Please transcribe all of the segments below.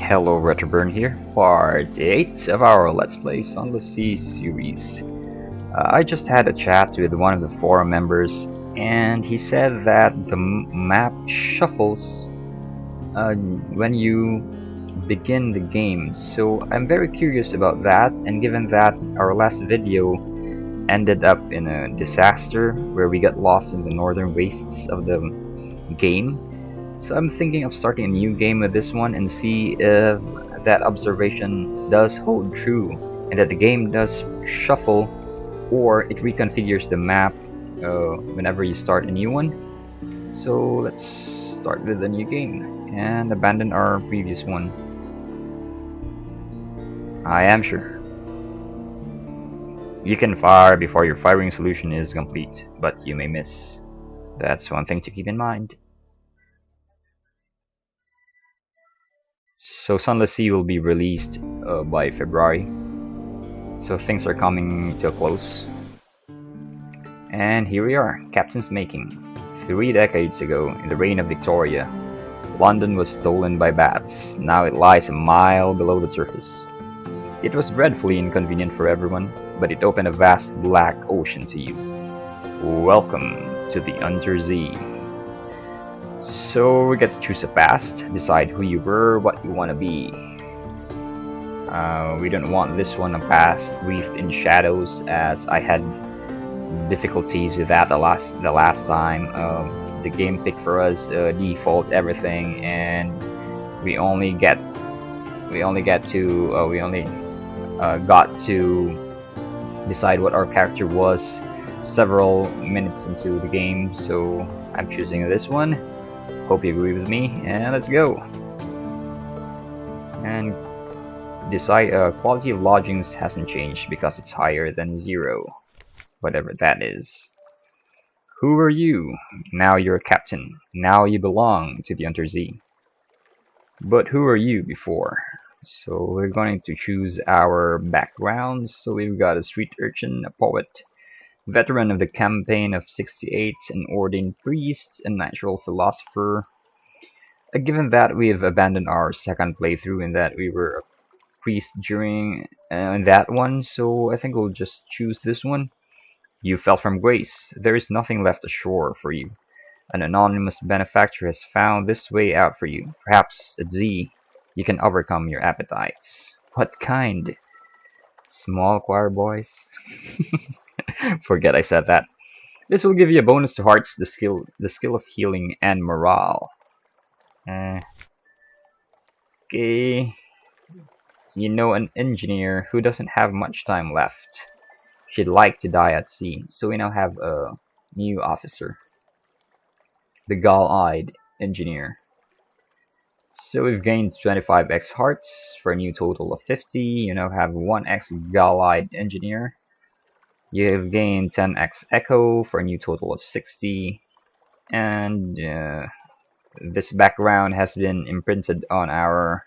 Hello, Retroburn here, part 8 of our Let's Play Sunless Sea series. I just had a chat with one of the forum members, and he said that the map shuffles when you begin the game, so I'm very curious about that, and given that our last video ended up in a disaster where we got lost in the northern wastes of the game, so I'm thinking of starting a new game with this one and see if that observation does hold true and that the game does shuffle or it reconfigures the map whenever you start a new one. So let's start with a new game and abandon our previous one. I am sure. You can fire before your firing solution is complete, but you may miss. That's one thing to keep in mind. So Sunless Sea will be released by February. So things are coming to a close. And here we are, Captain's Making. 3 decades ago, in the reign of Victoria, London was stolen by bats. Now it lies a mile below the surface. It was dreadfully inconvenient for everyone, but it opened a vast black ocean to you. Welcome to the Undersea. So we get to choose a past, decide who you were, what you want to be. We don't want this one a past wreathed in shadows, as I had difficulties with that the last time. The game picked for us default everything, and we only got to decide what our character was several minutes into the game. So I'm choosing this one. Hope you agree with me, and let's go. And decide quality of lodgings hasn't changed because it's higher than 0, whatever that is. Who are you? Now you're a captain. Now you belong to the Undersea. But who are you before? So we're going to choose our backgrounds. So we've got a street urchin, a poet, veteran of the campaign of 68, an ordained priest, a natural philosopher. Given that we've abandoned our second playthrough in that we were a priest during that one, so I think we'll just choose this one. You fell from grace. There is nothing left ashore for you. An anonymous benefactor has found this way out for you. Perhaps at Z, you can overcome your appetites. What kind? Small choir boys? Forget I said that. This will give you a bonus to hearts, the skill of healing, and morale. Okay. You know an engineer who doesn't have much time left. She'd like to die at sea, so we now have a new officer. The gall-eyed engineer. So we've gained 25x hearts for a new total of 50. You now have 1x gall-eyed engineer. You've gained 10x echo for a new total of 60. And this background has been imprinted on our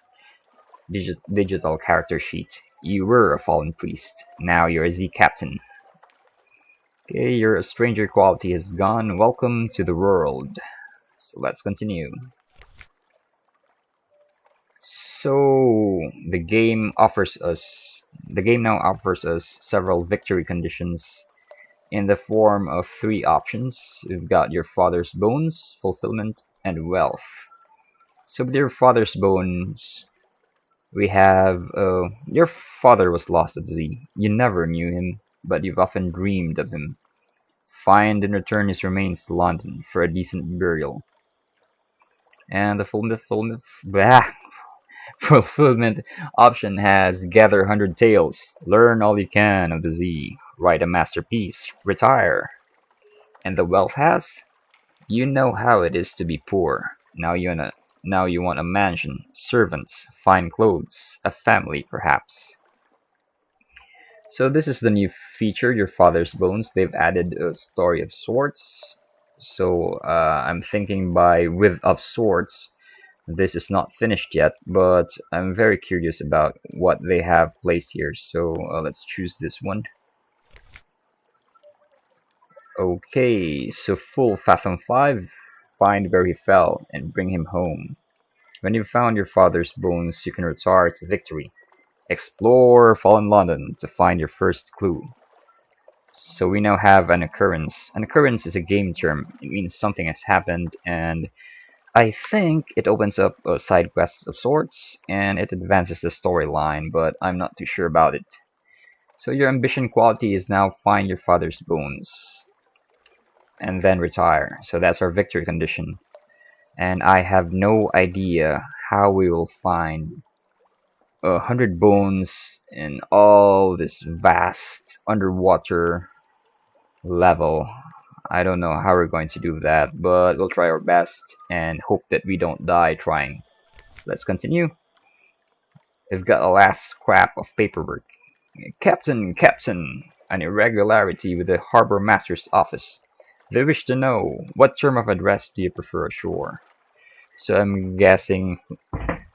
digital character sheet. You were a fallen priest. Now you're a Z captain. Okay, your stranger quality has gone. Welcome to the world. So let's continue. So the game now offers us several victory conditions in the form of 3 options. We've got your father's bones, fulfillment, and wealth. So with your father's bones, we have your father was lost at sea. You never knew him, but you've often dreamed of him. Find and return his remains to London for a decent burial. And the fulfillment option has gather 100 tales, learn all you can of the Z, write a masterpiece, retire. And the wealth has, you know how it is to be poor. Now you want a mansion, servants, fine clothes, a family perhaps. So this is the new feature, your father's bones. They've added a story of sorts. So I'm thinking by with of sorts, this is not finished yet, but I'm very curious about what they have placed here. So let's choose this one. Okay, so full Fathom 5, find where he fell and bring him home. When you've found your father's bones, you can retire to victory. Explore fallen London to find your first clue. So we now have an occurrence. An occurrence is a game term. It means something has happened, and I think it opens up a side quest of sorts, and it advances the storyline, but I'm not too sure about it. So your ambition quality is now find your father's bones, and then retire. So that's our victory condition. And I have no idea how we will find 100 bones in all this vast underwater level. I don't know how we're going to do that, but we'll try our best and hope that we don't die trying. Let's continue. We've got a last scrap of paperwork. Captain, Captain, an irregularity with the Harbor Master's office. They wish to know, what term of address do you prefer ashore? So I'm guessing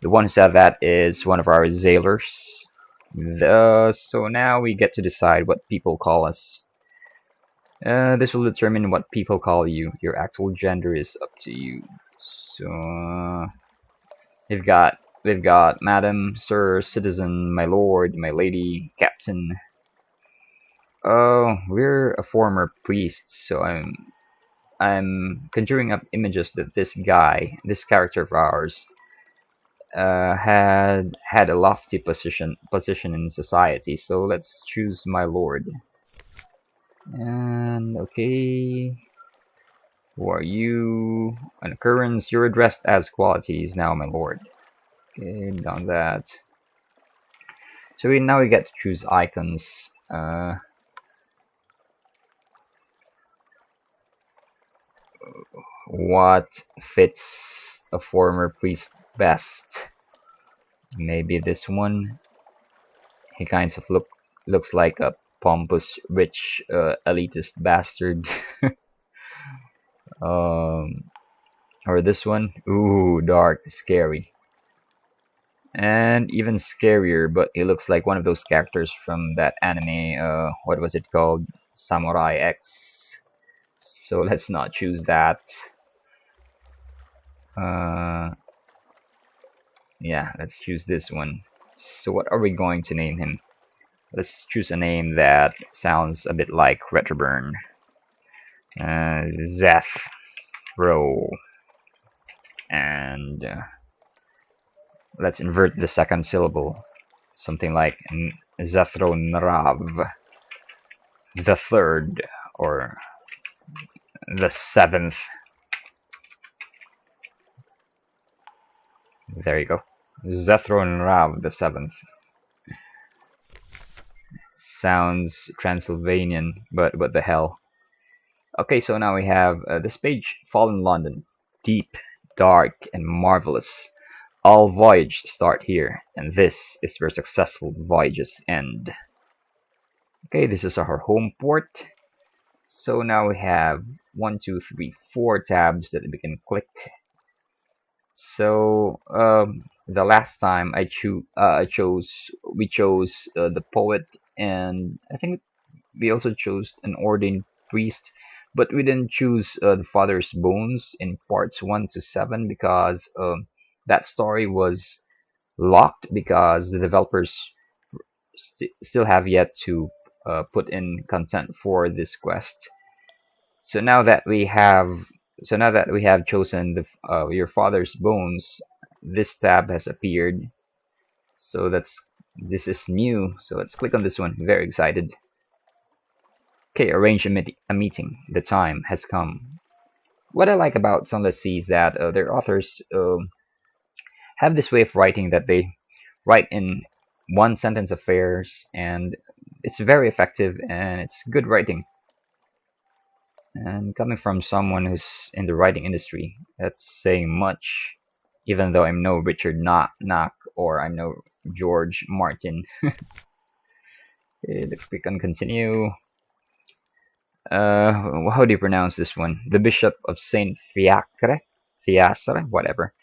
the one who said that is one of our sailors. So now we get to decide what people call us. This will determine what people call you. Your actual gender is up to you. So we've got madam, sir, citizen, my lord, my lady, captain. Oh, we're a former priest, so I'm conjuring up images that this guy, this character of ours, had a lofty position in society. So let's choose my lord. And okay, who are you? An occurrence. You're addressed as qualities now, my lord. Okay, done that. So now we get to choose icons. What fits a former priest best? Maybe this one. He kind of looks like a pompous, rich, elitist bastard. um, or this one. Ooh, dark, scary. And even scarier, but he looks like one of those characters from that anime, what was it called? Samurai X. So let's not choose that. Uh, yeah, let's choose this one. So what are we going to name him? Let's choose a name that sounds a bit like Retroburn. Zethro. And let's invert the second syllable. Something like Zethronrav. The third, or the seventh. There you go. Zethronrav the seventh. Sounds Transylvanian, but what the hell. Okay, so now we have this page, Fallen London. Deep, dark, and marvelous. All voyages start here, and this is where successful voyages end. Okay, this is our home port. So now we have 1, 2, 3, 4 tabs that we can click. So the last time we chose the poet, and I think we also chose an ordained priest, but we didn't choose the father's bones in parts 1 to 7 because that story was locked because the developers still have yet to put in content for this quest. So now that we have chosen your father's bones, this tab has appeared. So this is new. So let's click on this one. Very excited. Okay, arrange a meeting. The time has come. What I like about Sunless Sea is that their authors have this way of writing that they write in one sentence affairs, and it's very effective and it's good writing. And coming from someone who's in the writing industry, that's saying much, even though I'm no Richard Knock or I'm no George Martin. Okay, let's click on continue. How do you pronounce this one? The Bishop of Saint Fiacre, whatever.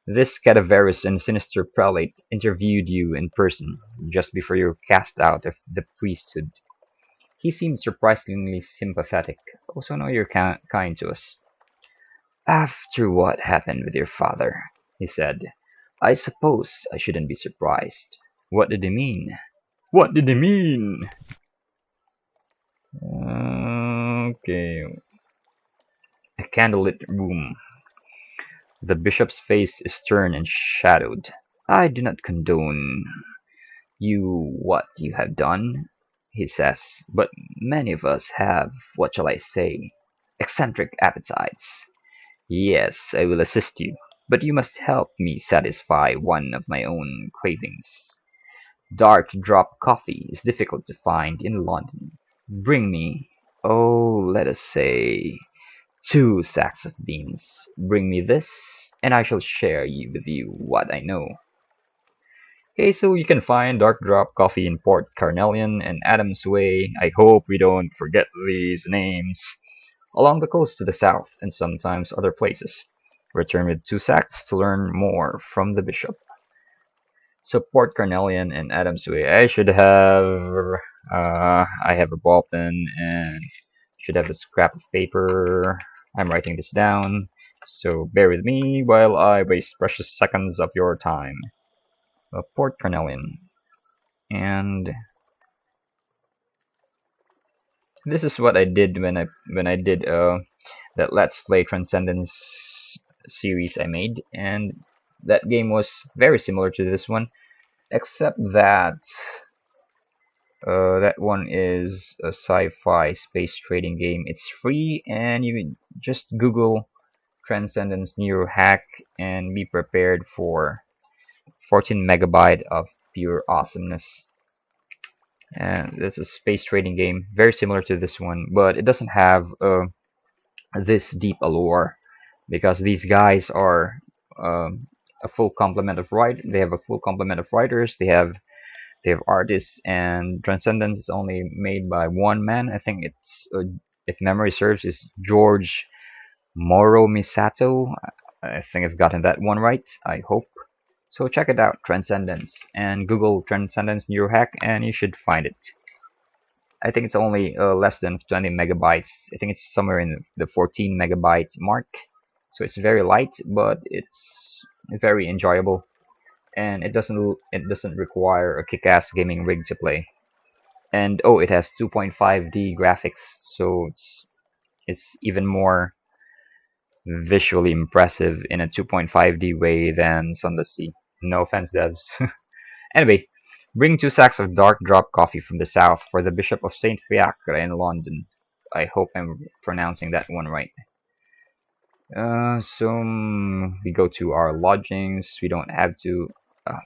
This cadaverous and sinister prelate interviewed you in person just before you were cast out of the priesthood. He seemed surprisingly sympathetic. Also, know you're kind to us. After what happened with your father, he said. I suppose I shouldn't be surprised. What did he mean? What did he mean? Okay. A candlelit room. The bishop's face is stern and shadowed. I do not condone what you have done, he says, but many of us have, what shall I say, eccentric appetites. Yes, I will assist you, but you must help me satisfy one of my own cravings. Dark drop coffee is difficult to find in London. Bring me, oh, let us say, 2 sacks of beans. Bring me this, and I shall share with you what I know. Okay, so you can find Dark Drop Coffee in Port Carnelian and Adams Way. I hope we don't forget these names. Along the coast to the south, and sometimes other places. Return with 2 sacks to learn more from the bishop. So Port Carnelian and Adams Way. I have a ball pen and should have a scrap of paper. I'm writing this down, so bear with me while I waste precious seconds of your time. Port Carnelian. And this is what I did when I did that Let's Play Transcendence series I made, and that game was very similar to this one, except that that one is a sci-fi space trading game. It's free, and you can just Google Transcendence Nero hack and be prepared for 14 megabyte of pure awesomeness. And it's a space trading game, very similar to this one, but it doesn't have this deep allure because these guys are a full complement of They have a full complement of writers. They have artists, and Transcendence is only made by one man. I think it's if memory serves, is George Moro Misato. I think I've gotten that one right. I hope. So check it out, Transcendence, and Google Transcendence Neurohack, and you should find it. I think it's only less than 20 megabytes. I think it's somewhere in the 14 megabyte mark. So it's very light, but it's very enjoyable, and it doesn't require a kick-ass gaming rig to play. And oh, it has 2.5D graphics, so it's even more visually impressive in a 2.5D way than Sunless Sea. No offense, devs. Anyway, bring 2 sacks of dark drop coffee from the south for the Bishop of St. Fiacre in London. I hope I'm pronouncing that one right. We go to our lodgings. We don't have to.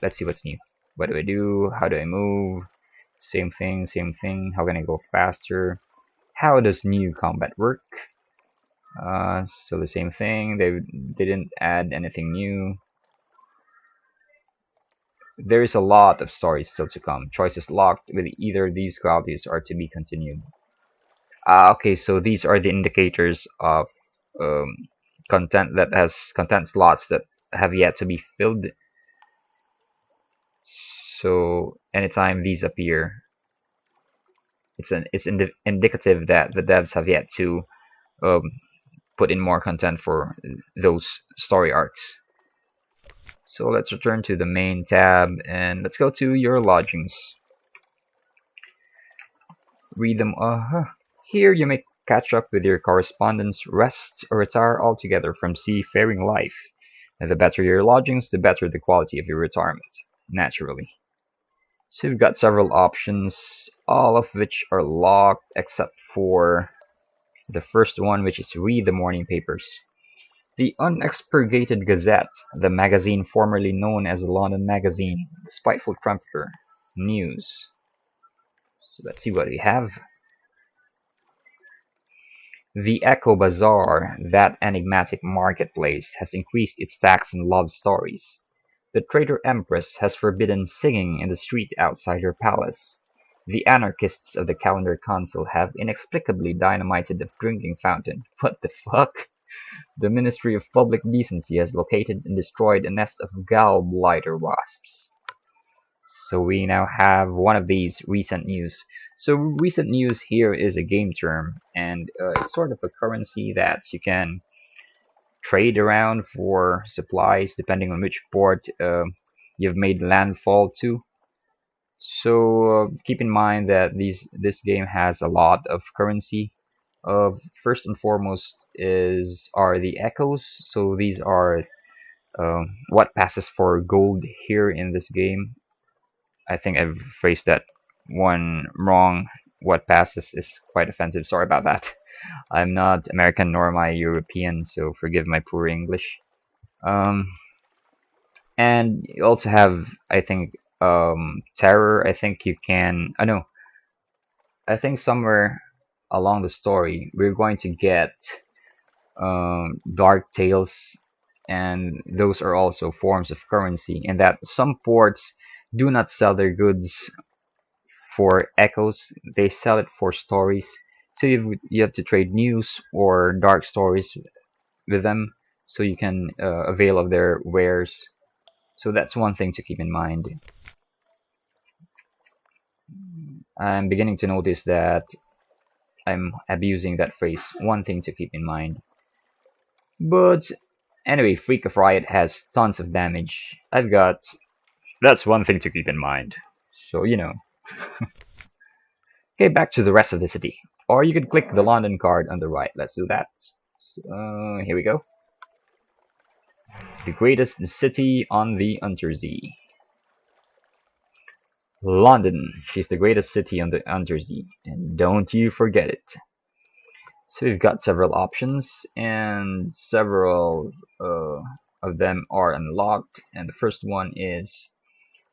Let's see what's new. What do I do? How do I move? Same thing, same thing. How can I go faster? How does new combat work? So the same thing. They didn't add anything new. There is a lot of stories still to come. Choices locked with either these qualities are to be continued. Okay, so these are the indicators of um, content slots that have yet to be filled. So anytime these appear, it's indicative that the devs have yet to um, put in more content for those story arcs. So let's return to the main tab and let's go to your lodgings. Read them. Here you may catch up with your correspondence, rest, or retire altogether from seafaring life. And the better your lodgings, the better the quality of your retirement, naturally. So you've got several options, all of which are locked except for the first one, which is read the morning papers. The unexpurgated Gazette, the magazine formerly known as the London Magazine, the spiteful trumpeter, news. So let's see what we have. The Echo Bazaar, that enigmatic marketplace, has increased its tax on love stories. The traitor empress has forbidden singing in the street outside her palace. The anarchists of the Calendar Council have inexplicably dynamited the drinking fountain. What the fuck? The Ministry of Public Decency has located and destroyed a nest of gallbladder wasps. So we now have one of these recent news. So recent news here is a game term, and it's sort of a currency that you can trade around for supplies depending on which port you've made landfall to. So keep in mind that this game has a lot of currency. First and foremost is are the echoes. So these are what passes for gold here in this game. I think I've phrased that one wrong. What passes is quite offensive. Sorry about that. I'm not American nor am I European, so forgive my poor English. Um, and you also have, I think, terror. I think you can. I know. I think somewhere along the story we're going to get dark tales, and those are also forms of currency. In that some ports do not sell their goods for echoes; they sell it for stories. So you have to trade news or dark stories with them, so you can avail of their wares. So that's one thing to keep in mind. I'm beginning to notice that I'm abusing that phrase. One thing to keep in mind. But anyway, Freak of Riot has tons of damage. I've got. That's one thing to keep in mind. So, you know. Okay, back to the rest of the city. Or you could click the London card on the right. Let's do that. So, here we go. The greatest city on the Untersee. London. She's the greatest city on the Untersee. And don't you forget it. So we've got several options, and several of them are unlocked. And the first one is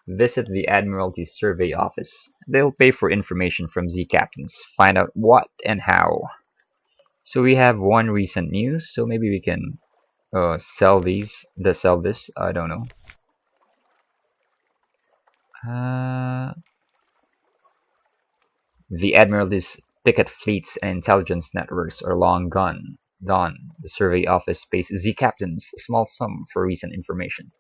visit the Admiralty Survey Office. They'll pay for information from Z captains. Find out what and how. So we have one recent news. So maybe we can sell these. Sell this. I don't know. The Admiralty's picket fleets and intelligence networks are long gone. The survey office pays Z captains a small sum for recent information.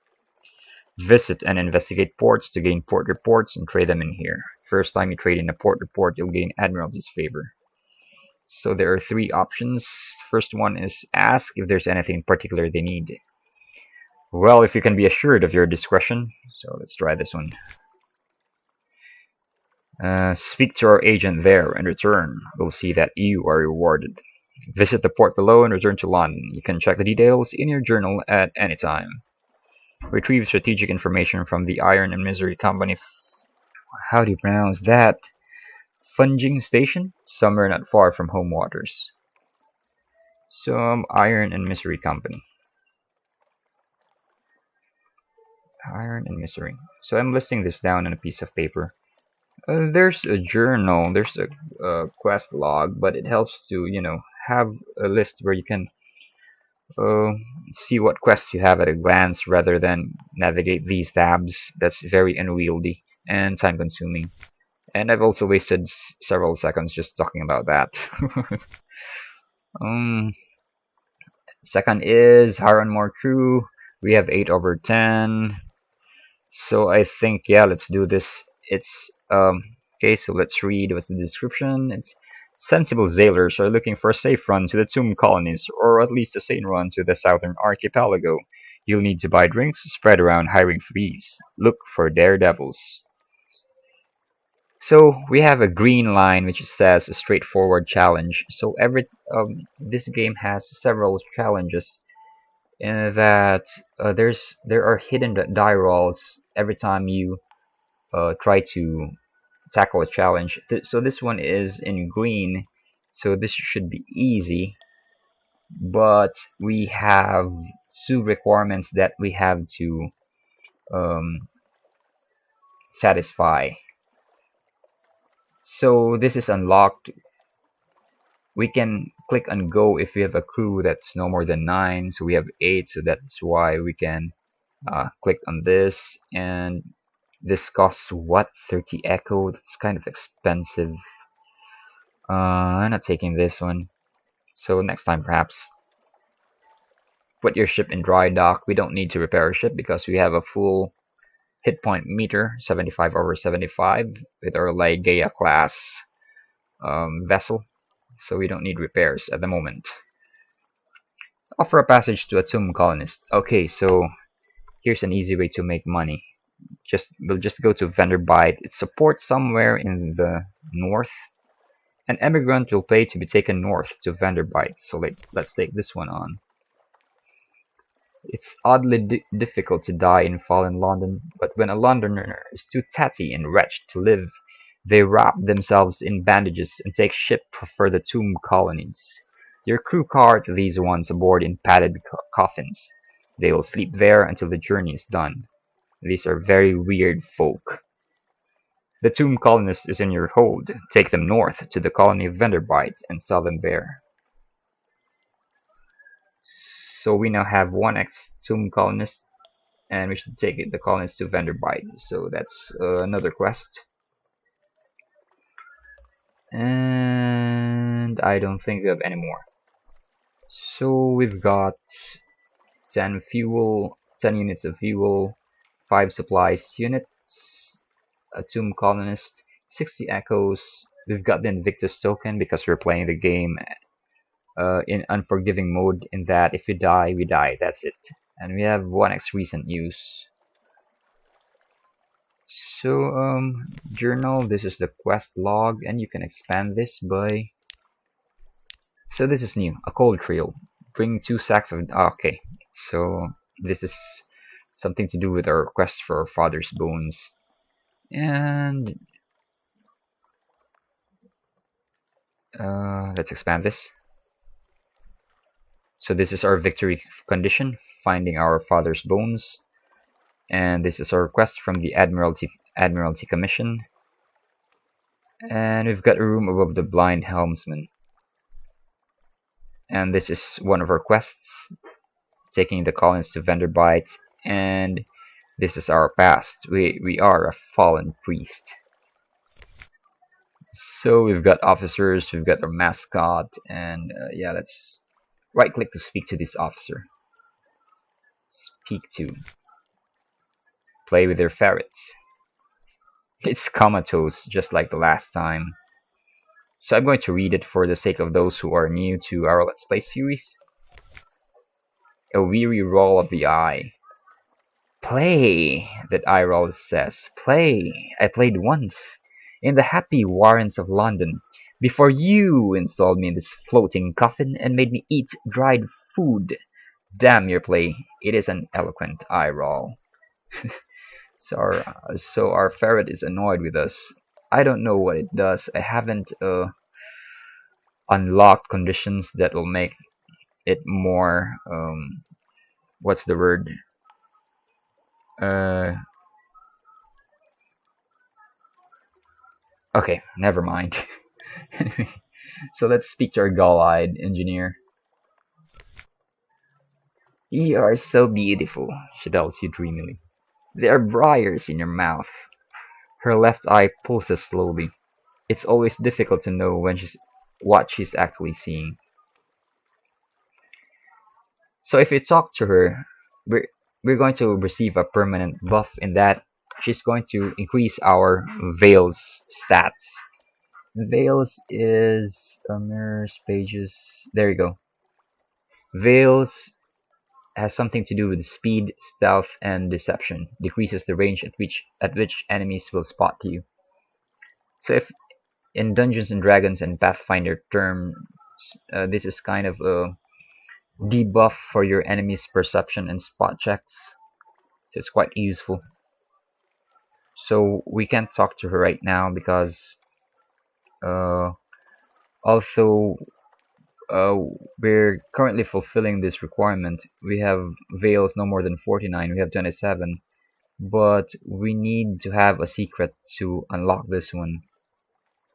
Visit and investigate ports to gain port reports and trade them in here. First time you trade in a port report, you'll gain Admiralty's favor. So there are three options. First one is ask if there's anything particular they need. Well, if you can be assured of your discretion. So let's try this one. Speak to our agent there and return. We'll see that you are rewarded. Visit the port below and return to London. You can check the details in your journal at any time. Retrieve strategic information from the Iron and Misery Company. How do you pronounce that? Funging Station? Somewhere not far from home waters. Some Iron and Misery Company. Iron and Misery. So I'm listing this down on a piece of paper. There's a journal, there's a quest log, but it helps to, you know, have a list where you can uh, see what quests you have at a glance rather than navigate these tabs. That's very unwieldy and time consuming. And I've also wasted several seconds just talking about that. um, Second is hire on more crew. We have 8 over 10. So I think, yeah, let's do this. It's okay, so let's read what's the description. It's sensible sailors are looking for a safe run to the Tomb colonies, or at least a sane run to the southern archipelago. You'll need to buy drinks, spread around hiring frees. Look for daredevils. So we have a green line which says a straightforward challenge. So this game has several challenges that there are hidden die rolls every time you try to tackle a challenge. So this one is in green, so this should be easy, but we have two requirements that we have to um, satisfy. So this is unlocked. We can click on go if we have a crew that's no more than 9, so we have 8, so that's why we can click on this. And this costs what, 30 echo? That's kind of expensive. I'm not taking this one. So next time perhaps. Put your ship in dry dock. We don't need to repair a ship because we have a full hit point meter, 75 over 75, with our Ligeia class vessel. So we don't need repairs at the moment. Offer a passage to a tomb colonist. Okay, so here's an easy way to make money. We'll just go to vendor byte. It's a port somewhere in the north. An emigrant will pay to be taken north to vendor byte. So let's take this one on. It's oddly difficult to die in fallen London, but when a Londoner is too tatty and wretched to live, they wrap themselves in bandages and take ship for the tomb colonies. Your crew cart these ones aboard in padded coffins. They will sleep there until the journey is done. These are very weird folk. The tomb colonist is in your hold. Take them north to the colony of Venderbite and sell them there. So we now have one ex-tomb colonist, and we should take the colonist to Venderbite. So that's another quest. And I don't think we have any more. So we've got 10 fuel, 10 units of fuel, 5 supplies units, a tomb colonist, 60 echoes. We've got the Invictus token because we're playing the game in unforgiving mode, in that if we die, we die. That's it. And we have 1x recent use. So journal, this is the quest log, and you can expand this by... So this is new, a cold trail. Bring 2 sacks of... Okay, so this is something to do with our quest for our father's bones. And let's expand this. So this is our victory condition, finding our father's bones. And this is our request from the Admiralty Commission. And we've got a room above the blind helmsman. And this is one of our quests, taking the colonists to Venderbite. And this is our past. We are a fallen priest. So we've got officers, we've got our mascot, and yeah, let's right click to speak to this officer. Speak to. Play with their ferrets. It's comatose, just like the last time. So I'm going to read it for the sake of those who are new to our Let's Play series. A weary roll of the eye. Play, that eye roll says. Play. I played once, in the happy warrens of London, before you installed me in this floating coffin and made me eat dried food. Damn your play. It is an eloquent eye roll. So our ferret is annoyed with us. I don't know what it does. I haven't unlocked conditions that will make it more what's the word? Okay, never mind. So let's speak to our gull-eyed engineer. You are so beautiful, she tells you dreamily. There are briars in your mouth. Her left eye pulses slowly. It's always difficult to know what she's actually seeing. So if you talk to her, we're going to receive a permanent buff in that she's going to increase our Veils stats. Veils is mirrors, pages. There you go. Veils has something to do with speed, stealth, and deception. Decreases the range at which enemies will spot you. So if in Dungeons and Dragons and Pathfinder terms, this is kind of a debuff for your enemy's perception and spot checks. So it's quite useful. So we can't talk to her right now because although we're currently fulfilling this requirement, we have Veils no more than 49, we have 27, but we need to have a secret to unlock this one.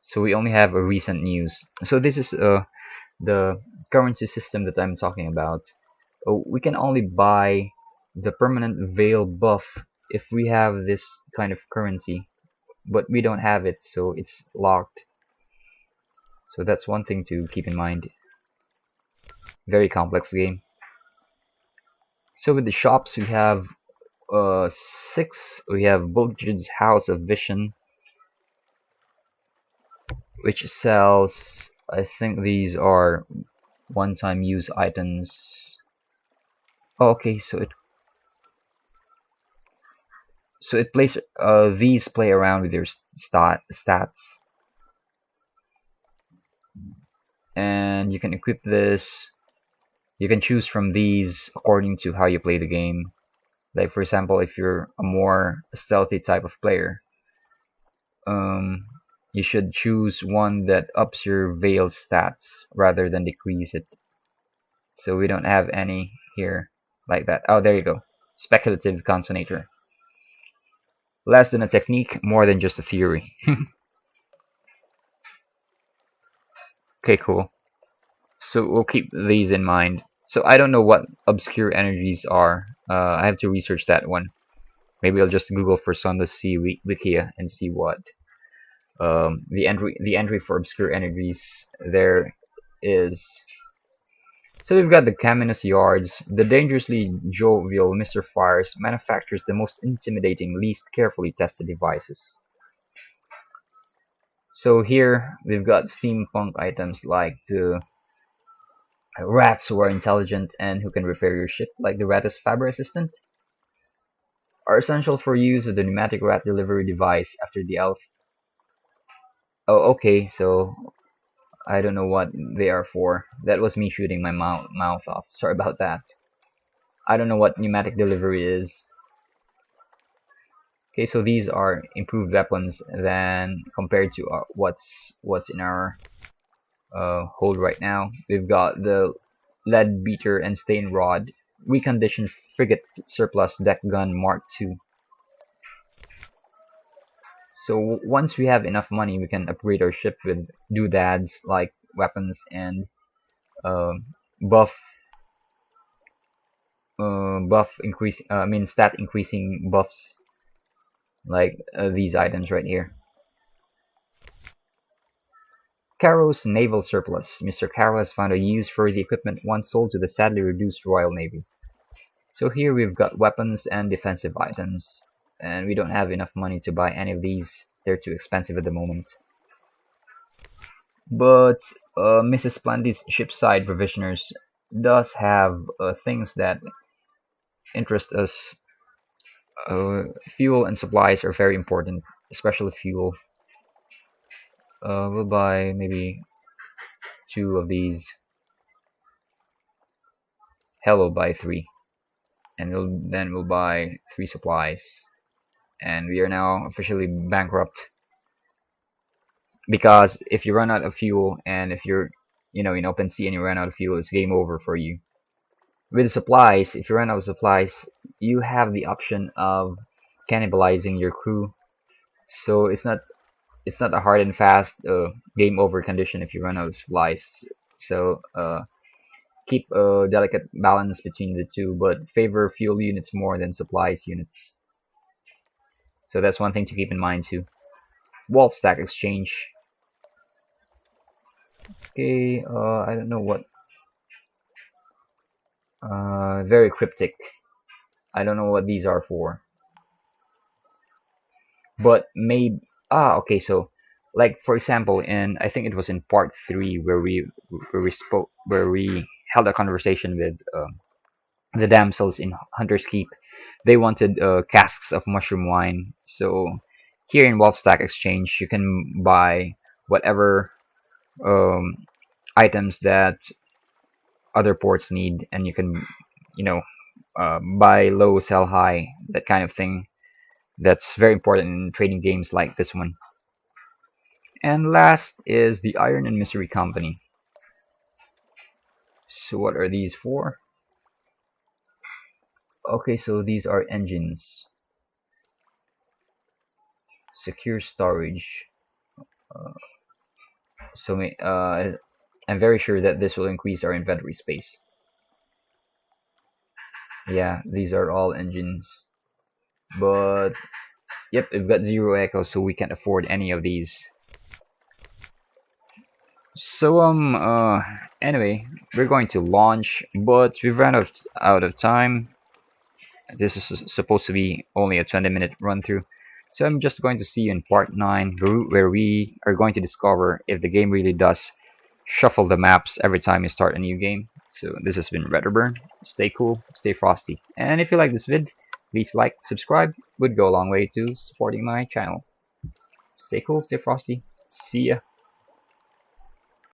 So we only have a recent news. So this is the currency system that I'm talking about. We can only buy the permanent veil buff if we have this kind of currency, but we don't have it, so it's locked. So that's one thing to keep in mind. Very complex game. So with the shops, we have 6. We have Bulgid's House of Vision, which sells, I think these are one-time use items. Okay, so it plays these play around with your stats, and you can equip this. You can choose from these according to how you play the game. Like for example, if you're a more stealthy type of player, um, you should choose one that ups your veil stats rather than decrease it. So we don't have any here like that. Oh, there you go. Speculative consonator. Less than a technique, more than just a theory. Okay, cool. So we'll keep these in mind. So I don't know what obscure energies are. I have to research that one. Maybe I'll just Google for Sunless Sea Wikia and see what the entry for obscure energies there is. So we've got the Caminus Yards. The dangerously jovial Mr. Fires manufactures the most intimidating, least carefully tested devices. So here we've got steampunk items like the rats who are intelligent and who can repair your ship, like the Ratus Faber Assistant, are essential for use of the pneumatic rat delivery device after the elf. Oh, okay, so I don't know what they are for. That was me shooting my mouth off. Sorry about that. I don't know what pneumatic delivery is. Okay, so these are improved weapons than compared to what's in our hold right now. We've got the lead beater and stain rod, reconditioned frigate surplus deck gun Mark II. So once we have enough money, we can upgrade our ship with doodads like weapons and uh, buff buff increase. I mean stat increasing buffs like these items right here. Caro's naval surplus. Mr. Caro has found a use for the equipment once sold to the sadly reduced Royal Navy. So here we've got weapons and defensive items, and we don't have enough money to buy any of these. They're too expensive at the moment. But Mrs. Splendid's shipside provisioners does have things that interest us. Fuel and supplies are very important, especially fuel. We'll buy maybe 2 of these. Hell, we'll buy 3, and we'll buy 3 supplies, and we are now officially bankrupt because if you run out of fuel and if you're in open sea and you run out of fuel, it's game over for you. With supplies, if you run out of supplies, you have the option of cannibalizing your crew, so it's not a hard and fast game over condition if you run out of supplies. So keep a delicate balance between the two, but favor fuel units more than supplies units. So that's one thing to keep in mind too. Wolf stack exchange. Okay, I don't know what. Very cryptic. I don't know what these are for. But maybe okay, so like for example in I think it was in part 3 where we held a conversation with the damsels in Hunter's Keep. They wanted casks of mushroom wine. So here in Wolf Stack Exchange you can buy whatever um, items that other ports need, and you can you know buy low sell high, that kind of thing. That's very important in trading games like this one. And last is the Iron and Misery Company. So what are these for? Okay, so these are engines. Secure storage. Uh, so I'm very sure that this will increase our inventory space. Yeah, these are all engines. But yep, we've got 0 echo, so we can't afford any of these. So anyway, we're going to launch, but we've run out of time. This is supposed to be only a 20-minute run through. So I'm just going to see you in part 9, where we are going to discover if the game really does shuffle the maps every time you start a new game. So this has been Retroburn. Stay cool, stay frosty. And if you like this vid, please like, subscribe. Would go a long way to supporting my channel. Stay cool, stay frosty. See ya.